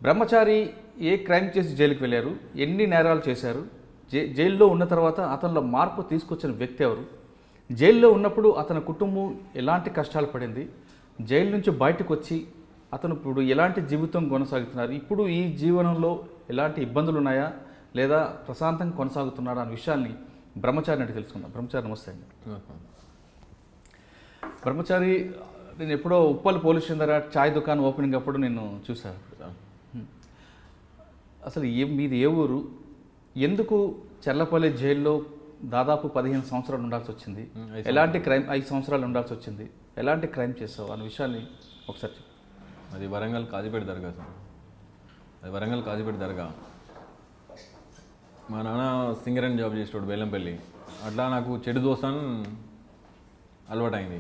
బ్రహ్మచారి ఏ crime చేసి జైలుకి వెళ్ళారు, ఎన్ని నేరాలు చేశారు, జైల్లో ఉన్న తర్వాత అతనిలో మార్పు తీసుకొచ్చిన వ్యక్తి ఎవరు, జైల్లో ఉన్నప్పుడు అతని కుటుంబం ఎలాంటి కష్టాలు పడింది, జైలు నుంచి బయటకు వచ్చి అతను ఇప్పుడు ఎలాంటి జీవితం కొనసాగుతున్నారు, ఇప్పుడు ఈ జీవనంలో ఎలాంటి ఇబ్బందులు ఉన్నాయా లేదా ప్రశాంతంగా కొనసాగుతున్నాడా అనే విషయాల్ని బ్రహ్మచారి అంటే తెలుసుకుందాం. బ్రహ్మచారి నమస్తే అండి. బ్రహ్మచారి నేను ఎప్పుడో ఉప్పల్ పోలీస్ స్టేషన్ దగ్గర చాయ్ దుకాణం ఓపెనింగ్ అప్పుడు నేను చూశాను. అసలు మీది ఏ ఊరు, ఎందుకు చర్లపల్లి జైల్లో దాదాపు 15 సంవత్సరాలు ఉండాల్సి వచ్చింది, ఎలాంటి క్రైమ్ 5 సంవత్సరాలు ఉండాల్సి వచ్చింది, ఎలాంటి క్రైమ్ చేస్తావు అనే విషయాన్ని ఒకసారి చెప్పు. అది వరంగల్ కాజీపేట దర్గా సార్. అది వరంగల్ కాజీపేట దర్గా. మా నాన్న సింగరేణి జాబ్ చేసేవాడు బెల్లంపల్లి. అట్లా నాకు చెడు దోస్తాను అలవాటైంది.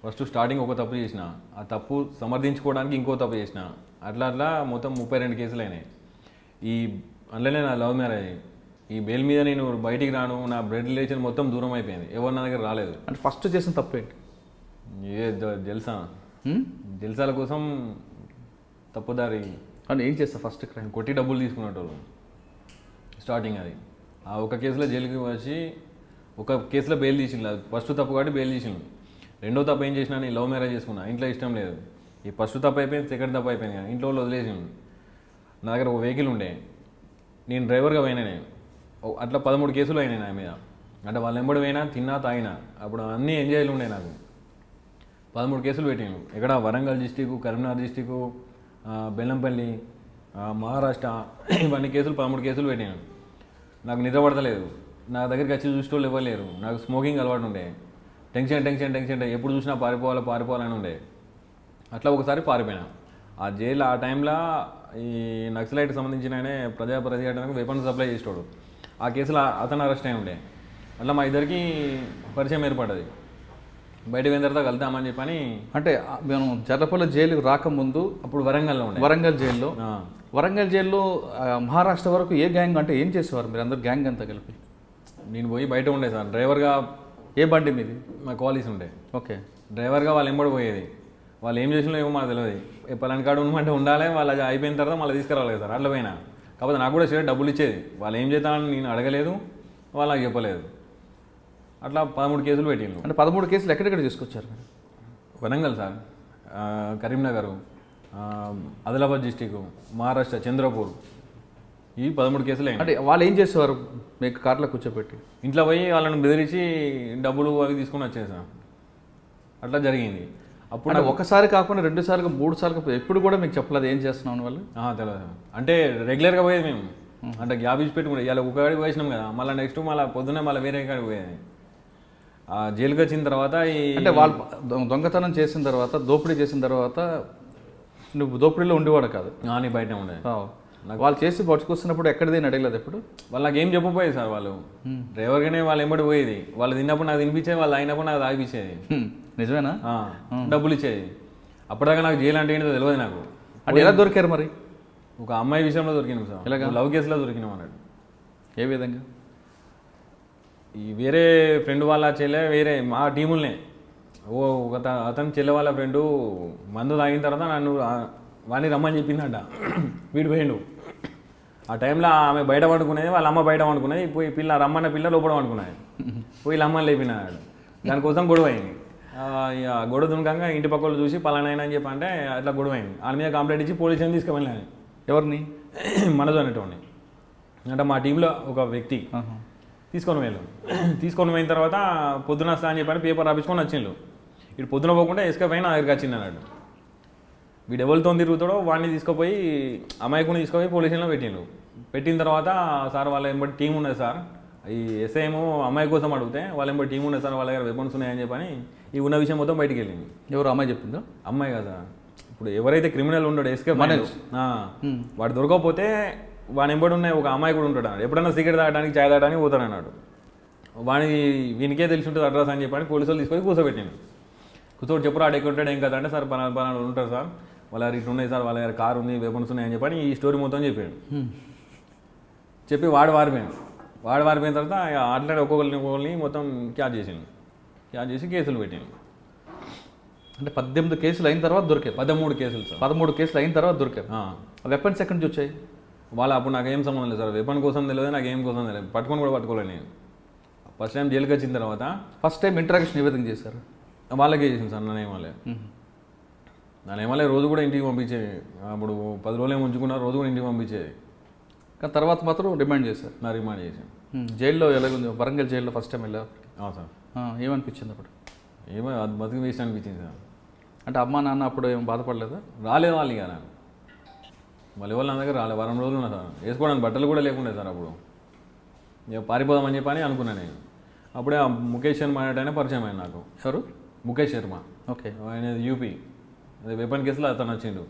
ఫస్ట్ స్టార్టింగ్ ఒక తప్పు చేసిన, ఆ తప్పు సమర్థించుకోవడానికి ఇంకో తప్పు చేసిన, అట్లా మొత్తం 32 కేసులు అయినాయి. అందులోనే నా లవ్ మ్యారేజ్. ఈ బెయిల్ మీద నేను బయటికి రాను, నా బ్లడ్ రిలేషన్ మొత్తం దూరం అయిపోయింది, ఎవరు నా దగ్గర రాలేదు. అంటే ఫస్ట్ చేసిన తప్పు ఏంటి? జల్సాల కోసం తప్పుదారి అంటే ఏం చేస్తా ఫస్ట్ క్రైమ్? కొట్టి డబ్బులు తీసుకున్నట్టు స్టార్టింగ్. అది ఆ ఒక కేసులో జైలుకి వచ్చి ఒక కేసులో బెయిల్ తీసిండు. ఫస్ట్ తప్పు కాబట్టి బెయిల్ తీసిండు. రెండో తప్పు ఏం చేసినా నేను లవ్ మ్యారేజ్ చేసుకున్నా, ఇంట్లో ఇష్టం లేదు. ఈ ఫస్ట్ తప్పు అయిపోయింది, సెకండ్ తప్పు అయిపోయింది కానీ ఇంట్లో వాళ్ళు వదిలేసిండు. నా దగ్గర ఒక వెహికల్ ఉండే, నేను డ్రైవర్గా పోయినా. నేను అట్లా 13 కేసులు అయినాయి నా మీద. అంటే వాళ్ళు ఎంబడి పోయినా, తిన్నా, తాగినా. అప్పుడు అన్నీ ఎంజాయ్లు ఉండే నాకు. 13 కేసులు పెట్టాను. ఇక్కడ వరంగల్ డిస్టిక్, కరీంనగర్ డిస్టిక్, బెల్లంపల్లి, మహారాష్ట్ర, ఇవన్నీ కేసులు 13 కేసులు పెట్టాను. నాకు నిద్ర పడతలేదు. నా దగ్గరికి వచ్చి చూసేటోళ్ళు ఇవ్వలేరు. నాకు స్మోకింగ్ అలవాటు ఉండే. టెన్షన్ ఎప్పుడు చూసినా పారిపోవాలని ఉండే. అట్లా ఒకసారి పారిపోయినా. ఆ జైలు ఆ టైంలో ఈ నక్సలైట్కి సంబంధించిన ఆయనే ప్రజాపరిహారానికి వెపన్స్ సప్లై చేసేవాడు. ఆ కేసులో అతను అరెస్ట్ అయి ఉండే. అట్లా మా ఇద్దరికి పరిచయం ఏర్పడ్డది. బయట పోయిన తర్వాత కలుద్దామని చెప్పని. అంటే మేము చర్లపల్లి జైలుకి రాకముందు అప్పుడు వరంగల్లో ఉండే. వరంగల్ జైల్లో మహారాష్ట్ర వరకు ఏ గ్యాంగ్, అంటే ఏం చేసేవారు మీరు అందరు గ్యాంగ్ అంతా కలిపి? నేను పోయి బయట ఉండే సార్ డ్రైవర్గా. ఏ బండి మీది? మా కాలేజ్ ఉండే. ఓకే. డ్రైవర్గా వాళ్ళు ఎంబడి పోయేది. వాళ్ళు ఏం చేసినా ఏమో మాకు తెలియదు. పలాని కాడు ఉండమంటే ఉండాలి, వాళ్ళు అయిపోయిన తర్వాత మళ్ళీ తీసుకురావాలి సార్. అట్లా పోయినా. కాకపోతే నాకు కూడా సరే డబ్బులు ఇచ్చేది. వాళ్ళు ఏం చేస్తానని నేను అడగలేదు, వాళ్ళు నాకు చెప్పలేదు. అట్లా 13 కేసులు పెట్టిండు. అంటే 13 కేసులు ఎక్కడెక్కడ తీసుకొచ్చారు? వరంగల్ సార్, కరీంనగర్, ఆదిలాబాద్ డిస్టిక్, మహారాష్ట్ర, చంద్రపూర్, ఈ 13 కేసులు అయ్యాయి. అంటే వాళ్ళు ఏం చేసేవారు? మీకు కార్లో కూర్చోబెట్టి ఇంట్లో పోయి వాళ్ళని బెదిరించి డబ్బులు అవి తీసుకుని వచ్చేది సార్. అట్లా జరిగింది. అప్పుడు ఒకసారి కాకుండా 2 సార్లు 3 సార్లు ఎప్పుడు కూడా మీకు చెప్పలేదు ఏం చేస్తున్నాం వాళ్ళు? తెలియదు. అంటే రెగ్యులర్గా పోయేది మేము. అంటే గ్యాప్ ఇచ్చి పెట్టుకుంటే ఇలా ఒక కాడికి పోయినాం కదా, మళ్ళీ నెక్స్ట్ మళ్ళీ పొద్దున్నే మళ్ళీ వేరే కాడికి పోయేది. జైలుకి వచ్చిన తర్వాత అంటే వాళ్ళు దొంగతనం చేసిన తర్వాత, దోపిడీ చేసిన తర్వాత నువ్వు దోపిడీలో ఉండేవాడు కాదు? నీ బయట ఉండేది. వాళ్ళు చేసి పట్టుకొస్తున్నప్పుడు ఎక్కడిదేని అడగలేదు ఎప్పుడు? వాళ్ళకి ఏం చెప్పపోయేది సార్. వాళ్ళు డ్రైవర్గానే వాళ్ళు ఎంబడి పోయేది. వాళ్ళు తిన్నప్పుడు నాకు తినిపించేది, వాళ్ళు అయినప్పుడు నాకు తాగిపించేది. నిజమేనా? డబ్బులు ఇచ్చేది. అప్పటిదాకా నాకు జైలు అంటే ఏంటో తెలియదు నాకు. అంటే ఎలా దొరికారు మరి? ఒక అమ్మాయి విషయంలో దొరికినాం సార్. ఇలాగ లవ్ కేసులో దొరికినాం అన్నాడు. ఏ విధంగా? ఈ వేరే ఫ్రెండ్ వాళ్ళ చెల్లె, వేరే మా టీములనే అతని చెల్లె వాళ్ళ ఫ్రెండు మందు తాగిన తర్వాత నన్ను వాడిని రమ్మని చెప్పిందంట. వీడు పోయిండు. ఆ టైంలో ఆమె బయట పడుకునేది, వాళ్ళ అమ్మ బయట పడుకునేది. పోయి రమ్మన్న పిల్ల లోపల పడుకున్నది. పోయి అమ్మని లేపినాడు. దానికోసం గొడవ అయింది. గొడవ దునకంగా ఇంటి పక్కలు చూసి పలానైనా అని చెప్పి అంటే అట్లా గొడవ అయింది. వాళ్ళ మీద కంప్లైంట్ ఇచ్చి పోలీస్ స్టేషన్ తీసుకువెళ్ళాను. ఎవరిని? మనోజ్ అనేటోడిని. అంటే మా టీంలో ఒక వ్యక్తి తీసుకొని పోయిన తర్వాత పొద్దున వస్తా అని చెప్పి పేపర్ రాపించుకొని వచ్చిండు. వీడు పొద్దున పోకుండా ఎస్కేప్ అయినా దగ్గరికి వచ్చింది అన్నాడు. వీడు ఎవరితో తిరుగుతాడో వాడిని తీసుకుపోయి అమాయకుని తీసుకుపోయి పోలీస్ స్టేషన్లో పెట్టిండు. పెట్టిన తర్వాత సార్ వాళ్ళ ఎంబడి టీం ఉన్నది సార్, ఈ ఎస్ఐ ఏమో అమ్మాయి కోసం అడిగితే వాళ్ళ ఎంబడి టీం ఉన్నది సార్, వాళ్ళ దగ్గర వెపన్స్ ఉన్నాయని చెప్పని ఈ ఉన్న విషయం మొత్తం బయటికి వెళ్ళింది. ఎవరు అమ్మాయి చెప్పిందో? అమ్మాయి కదా. ఇప్పుడు ఎవరైతే క్రిమినల్ ఉన్నాడో ఎస్కేప్ వాడు దొరకకపోతే వాని ఎంబడి ఉన్న ఒక అమ్మాయి కూడా ఉంటాడు. ఎప్పుడైనా సిగరెట్ తాగడానికి, చాయ్ తాగడానికి పోతానన్నాడు. వీనికే తెలిసి ఉంటుంది అడ్రస్ అని చెప్పని పోలీసు వాళ్ళు తీసుకొని కూర్చోబెట్టిండు. కూర్చోటి చెప్పు ఆడ ఎక్కడ ఉంటాడు ఏం కదా అంటే, సార్ పలానా ఉంటారు సార్, వాళ్ళ ఇటు ఉన్నాయి సార్, వాళ్ళ దగ్గర కారు ఉంది, వెపన్స్ ఉన్నాయని చెప్పని ఈ స్టోరీ మొత్తం చెప్పాడు. చెప్పి వాడు వారిపోయిన తర్వాత అట్లా ఒక్కొక్కరిని మొత్తం క్యాచ్ చేసి కేసులు పెట్టాను. అంటే 18 కేసులు అయిన తర్వాత దొరికారు. 13 కేసులు సార్. 13 కేసులు అయిన తర్వాత దొరికారు. వెపన్స్ ఎక్కడి నుంచి వచ్చాయి? వాళ్ళు అప్పుడు నాకేం సంబంధం లేదు సార్. వెపన్ కోసం తెలియదు, నాకేం కోసం తెలియదు. పట్టుకొని కూడా పట్టుకోలేదు నేను. ఫస్ట్ టైం జైలుకి వచ్చిన తర్వాత ఫస్ట్ టైం ఇంటరాక్షన్ ఏ విధంగా చేశారు? వాళ్ళకే చేసింది సార్. నన్నేమలే రోజు కూడా ఇంటికి పంపించేది. అప్పుడు 10 రోజులు ఏమో ఉంచుకున్నారు, రోజు కూడా ఇంటికి పంపించేది. కానీ తర్వాత మాత్రం రిమాండ్ చేశారు. నా రిమాండ్ చేశాను. జైల్లో ఎలాగుంది? వరంగల్ జైల్లో ఫస్ట్ టైం వెళ్ళారు సార్. ఏమనిపించింది అప్పుడు? ఏమో అది బతికి వేస్ట్ అనిపించింది సార్. అంటే అమ్మా నాన్న అప్పుడు ఏం బాధపడలేదా? రాలేదు వాళ్ళు ఇక నాకు. మళ్ళీ వాళ్ళు నా దగ్గర రాలేదు. వారం రోజులు ఉన్నా సార్. వేసుకోవడానికి బట్టలు కూడా లేకుండే సార్. అప్పుడు ఇక పారిపోదామని చెప్పని అనుకున్నాను నేను. అప్పుడే ఆ ముఖేష్ శర్మ అనేటైనా పరిచయం అయ్యాను నాకు. ఎవరు? ముఖేష్ శర్మ. ఓకే. ఆయన యూపీ. అదే వెపన్ కేసులో అతను వచ్చిండు.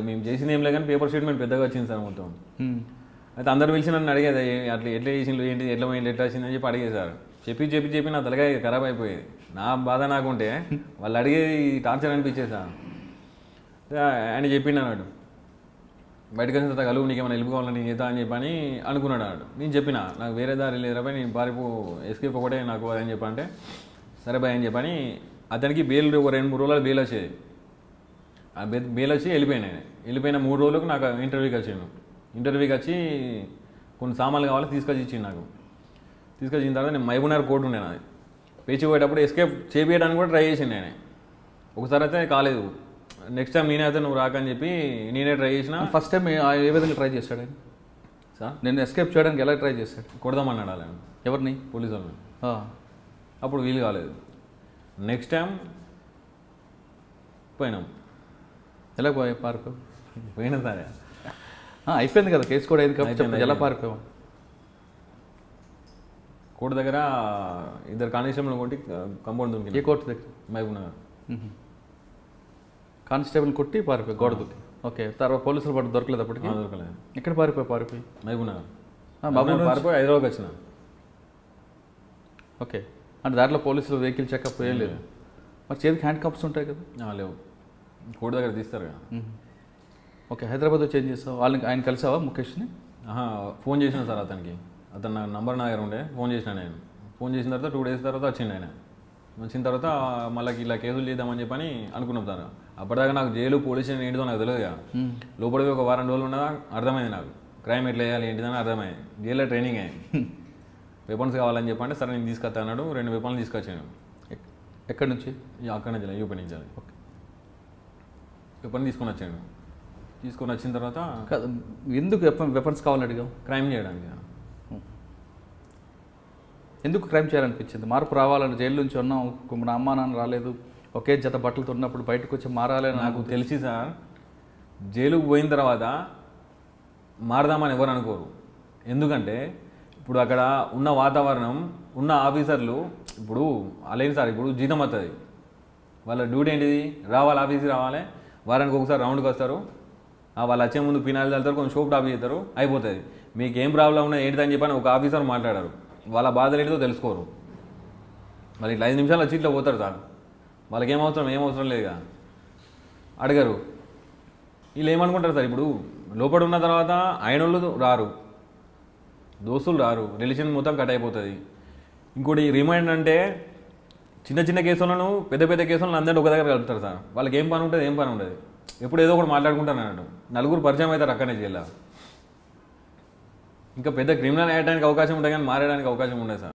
మేము చేసింది ఏం లేదు కానీ పేపర్ స్టేట్మెంట్ పెద్దగా వచ్చింది సార్ మొత్తం. అయితే అందరు పిలిచి నన్ను అడిగేది అట్లా ఎట్లా చేసిండు, ఏంటి, ఎట్లా పోయింది, ఎట్లా వచ్చిందని చెప్పి అడిగేది సార్. చెప్పి నా తలకాయ ఖరాబ్ అయిపోయేది. నా బాధ నాకుంటే వాళ్ళు అడిగేది టార్చర్ అనిపించేది సార్. ఆయన చెప్పిండు అన్నాడు, బయటకు వచ్చిన తర్వాత కలుగు, నీకు ఏమైనా హెల్ప్ కావాలని నేను చేద్దా అని చెప్పని అనుకున్నాడు అన్నాడు. నేను చెప్పిన నాకు వేరే దారి లేదు రాబాయ్, నేను ఎస్కేప్ ఒకటే నాకు అని చెప్పంటే సరే బాయ్ అని చెప్పని అతనికి బెయిల్ ఒక 2-3 రోజులు బెయిల్ వచ్చేది. ఆ బెయిల్ వచ్చి వెళ్ళిపోయిన 3 రోజులకు నాకు ఇంటర్వ్యూకి వచ్చాను. ఇంటర్వ్యూకి వచ్చి కొన్ని సామాన్లు కావాలి తీసుకొచ్చి ఇచ్చింది నాకు. తీసుకొచ్చిన తర్వాత నేను మహబూబ్నగర్ కోర్టు ఉండే నాది. పేచి పోయేటప్పుడు ఎస్కేప్ చేపించడానికి కూడా ట్రై చేసిండు నేను. ఒకసారి అయితే కాలేదు. నెక్స్ట్ టైం నేనే అయితే నువ్వు రాకని చెప్పి నేనే ట్రై చేసిన. ఫస్ట్ టైం ఏ విధంగా ట్రై చేశాడు ఆయన సార్? నేను ఎస్కేప్ చేయడానికి ఎలా ట్రై చేశాడు? కొడదామన్నాడు అలా. ఎవరిని? పోలీసు వాళ్ళని. అప్పుడు వీలు కాలేదు. నెక్స్ట్ టైం పోయినాం. ఎలా పారిపోయావు? పోయినా సరే అయిపోయింది కదా కేసు కూడా అయింది కాబట్టి ఎలా పారిపోయావు? కోర్టు దగ్గర 2 కానిస్టేబుల్ కొట్టి కంపౌండ్ దొరికి. ఏ కోర్టు దగ్గర? మహబూబ్నగర్. కానిస్టేబుల్ కొట్టి పారిపోయి గోడ దూకి. ఓకే. తర్వాత పోలీసులు పట్టు దొరకలేదు అప్పటికి? దొరకలేదు. ఎక్కడ పారిపోయి? మహబూబ్నగర్. పారిపోయి హైదరాబాద్కి వచ్చిన. ఓకే. అంటే దాంట్లో పోలీసులు వెహికల్ చెకప్ ఏం లేదు. మరి చేతికి హ్యాండ్ కప్స్ ఉంటాయి కదా? లేవు. కోర్టు దగ్గర తీస్తారు కదా. ఓకే. హైదరాబాద్ వచ్చి ఏం చేస్తావు? ఆయన కలిసావా ముఖేష్ని? ఫోన్ చేసిన సార్ అతనికి. అతను నా నంబర్ నా దగ్గర ఉండే. ఫోన్ చేసిన నేను. ఫోన్ చేసిన తర్వాత 2 days తర్వాత వచ్చిండు ఆయన. వచ్చిన తర్వాత మళ్ళీ ఇలా కేసులు చేద్దామని చెప్పని అనుకున్నాం సార్. అప్పటిదాకా నాకు జైలు పోలీస్ స్టేషన్ ఏంటిదో నాకు తెలియదు. లోపలికి ఒక వారం రోజులు ఉన్నదా అర్థమైంది నాకు. క్రైమ్ ఎట్లా చేయాలి ఏంటిదని అర్థమైంది. జైల్లో ట్రైనింగ్ అయ్యింది. వెపన్స్ కావాలని చెప్పంటే సరే నేను తీసుకొస్తా అన్నాడు. 2 వెపన్లు తీసుకొచ్చాను. ఎక్కడి నుంచి? అక్కడి నుంచి యూపీ నుంచి. ఓకే. వెపన్ తీసుకొని వచ్చాను. తీసుకొని వచ్చిన తర్వాత ఎందుకు వెపన్స్ కావాలని అడిగావు? క్రైమ్ చేయడానికి. ఎందుకు క్రైమ్ చేయాలనిపించింది? మార్పు రావాలని జైలు నుంచి ఉన్నాం, నా అమ్మా నాన్న రాలేదు, ఒకే జత బట్టలతో ఉన్నప్పుడు బయటకు వచ్చి మారాలని నాకు తెలిసి సార్. జైలుకు పోయిన తర్వాత మారదామని ఎవరు అనుకోరు. ఎందుకంటే ఇప్పుడు అక్కడ ఉన్న వాతావరణం, ఉన్న ఆఫీసర్లు ఇప్పుడు అలాగే సార్. ఇప్పుడు జీతం వస్తుంది, వాళ్ళ డ్యూటీ ఏంటిది? రావాలి, ఆఫీస్కి రావాలి, వారానికి ఒకసారి రౌండ్కి వస్తారు, వాళ్ళు వచ్చే ముందు పినాయిలు చల్లుతారు, కొంచెం సోప్ టాప్ చేస్తారు, అయిపోతుంది. మీకు ఏం ప్రాబ్లం ఉన్నా ఏంటిదని చెప్పని ఒక ఆఫీసర్ మాట్లాడారు. వాళ్ళ బాధలు ఏంటిదో తెలుసుకోరు. వాళ్ళు ఇట్లా 5 నిమిషాలు వచ్చి ఇట్లా పోతారు సార్. వాళ్ళకి ఏం అవసరం లేదుగా, అడగరు. వీళ్ళు ఏమనుకుంటారు సార్? ఇప్పుడు లోపల ఉన్న తర్వాత ఆయన వాళ్ళు రారు, దోస్తులు రారు, రిలేషన్ మొత్తం కట్ అయిపోతుంది. ఇంకోటి రిమైండ్ అంటే చిన్న కేసులను పెద్ద కేసులను అందరినీ ఒక దగ్గర కలుపుతారు సార్. వాళ్ళకి ఏం పని ఉంటుంది? ఎప్పుడు ఏదో ఒకటి మాట్లాడుకుంటాను అన్నట్టు. 4 పరిచయం అవుతారు అక్కడనే జైల్లో. ఇంకా పెద్ద క్రిమినల్ అయ్యడానికి అవకాశం ఉంటుంది కానీ మారడానికి అవకాశం ఉండదు సార్.